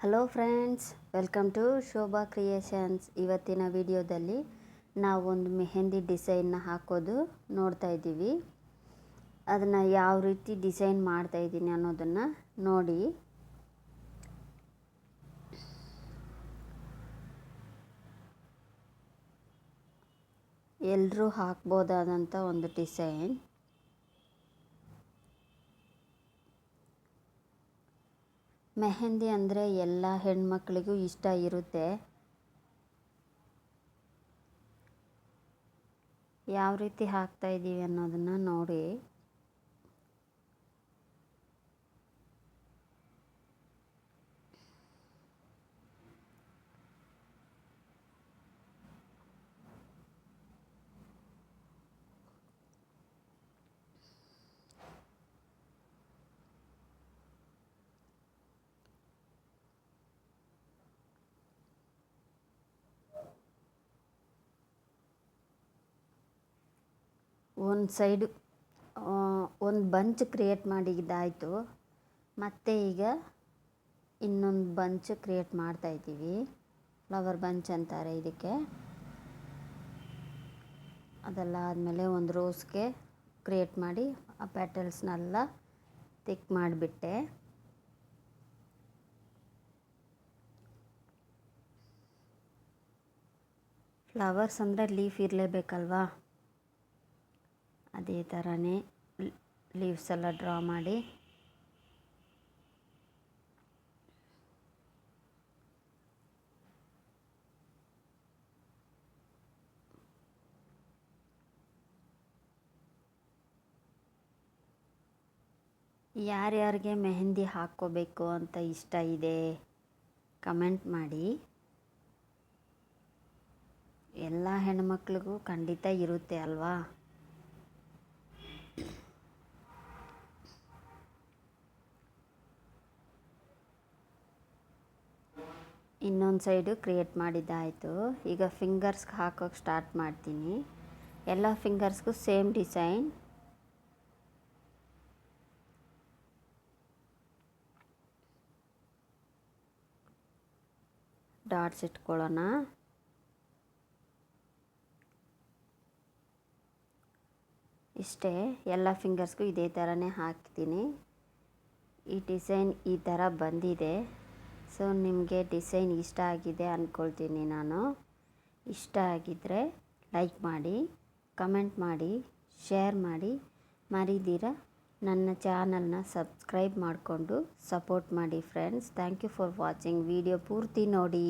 Hello friends, welcome to Shobha creations. ಇವತ್ತಿನ ವಿಡಿಯೋದಲ್ಲಿ ನಾವೊಂದು ಮೆಹಂದಿ ಡಿಸೈನ್ನ ಹಾಕೋದು ನೋಡ್ತಾ ಇದ್ದೀವಿ. ಅದನ್ನು ಯಾವ ರೀತಿ ಡಿಸೈನ್ ಮಾಡ್ತಾ ಇದ್ದೀನಿ ಅನ್ನೋದನ್ನು ನೋಡಿ. ಎಲ್ಲರೂ ಹಾಕ್ಬೋದಾದಂಥ ಒಂದು ಡಿಸೈನ್. ಮೆಹಂದಿ ಅಂದರೆ ಎಲ್ಲ ಹೆಣ್ಮಕ್ಳಿಗೂ ಇಷ್ಟ ಇರುತ್ತೆ. ಯಾವ ರೀತಿ ಹಾಕ್ತಾ ಇದ್ದೀವಿ ಅನ್ನೋದನ್ನು ನೋಡಿ. ಒಂದು ಸೈಡು ಒಂದು ಬಂಚ್ ಕ್ರಿಯೇಟ್ ಮಾಡಿದ್ದಾಯಿತು. ಮತ್ತು ಈಗ ಇನ್ನೊಂದು ಬಂಚ್ ಕ್ರಿಯೇಟ್ ಮಾಡ್ತಾಯಿದ್ದೀವಿ. ಫ್ಲವರ್ ಬಂಚ್ ಅಂತಾರೆ ಇದಕ್ಕೆ. ಅದೆಲ್ಲ ಆದಮೇಲೆ ಒಂದು ರೋಸ್ಗೆ ಕ್ರಿಯೇಟ್ ಮಾಡಿ ಆ ಪ್ಯಾಟಲ್ಸ್ನೆಲ್ಲ ತಿಕ್ ಮಾಡಿಬಿಟ್ಟೆ. ಫ್ಲವರ್ಸ್ ಅಂದರೆ ಲೀಫ್ ಇರಲೇಬೇಕಲ್ವಾ, ಅದೇ ಥರನೇ ಲೀವ್ಸ್ ಎಲ್ಲ ಡ್ರಾ ಮಾಡಿ ಯಾರ್ಯಾರಿಗೆ ಮೆಹಂದಿ ಹಾಕ್ಕೋಬೇಕು ಅಂತ ಇಷ್ಟ ಇದೆ ಕಮೆಂಟ್ ಮಾಡಿ. ಎಲ್ಲ ಹೆಣ್ಮಕ್ಳಿಗೂ ಖಂಡಿತ ಇರುತ್ತೆ ಅಲ್ವಾ. ಇನ್ನೊಂದು ಸೈಡು ಕ್ರಿಯೇಟ್ ಮಾಡಿದ್ದಾಯಿತು. ಈಗ ಫಿಂಗರ್ಸ್ಗೆ ಹಾಕೋಕ್ಕೆ ಸ್ಟಾರ್ಟ್ ಮಾಡ್ತೀನಿ. ಎಲ್ಲ ಫಿಂಗರ್ಸ್ಗೂ ಸೇಮ್ ಡಿಸೈನ್. ಡಾಟ್ಸ್ ಇಟ್ಕೊಳ್ಳೋಣ. ಇಷ್ಟೇ, ಎಲ್ಲ ಫಿಂಗರ್ಸ್ಗೂ ಇದೇ ಥರನೇ ಹಾಕ್ತೀನಿ. ಈ ಡಿಸೈನ್ ಈ ಥರ ಬಂದಿದೆ. ಸೊ ನಿಮಗೆ ಡಿಸೈನ್ ಇಷ್ಟ ಆಗಿದೆ ಅಂದ್ಕೊಳ್ತೀನಿ ನಾನು. ಇಷ್ಟ ಆಗಿದ್ದರೆ ಲೈಕ್ ಮಾಡಿ, ಕಮೆಂಟ್ ಮಾಡಿ, ಶೇರ್ ಮಾಡಿ. ಮರಿದಿರ ನನ್ನ ಚಾನಲ್ನ ಸಬ್ಸ್ಕ್ರೈಬ್ ಮಾಡಿಕೊಂಡು ಸಪೋರ್ಟ್ ಮಾಡಿ friends. Thank you for watching. Video ಪೂರ್ತಿ ನೋಡಿ.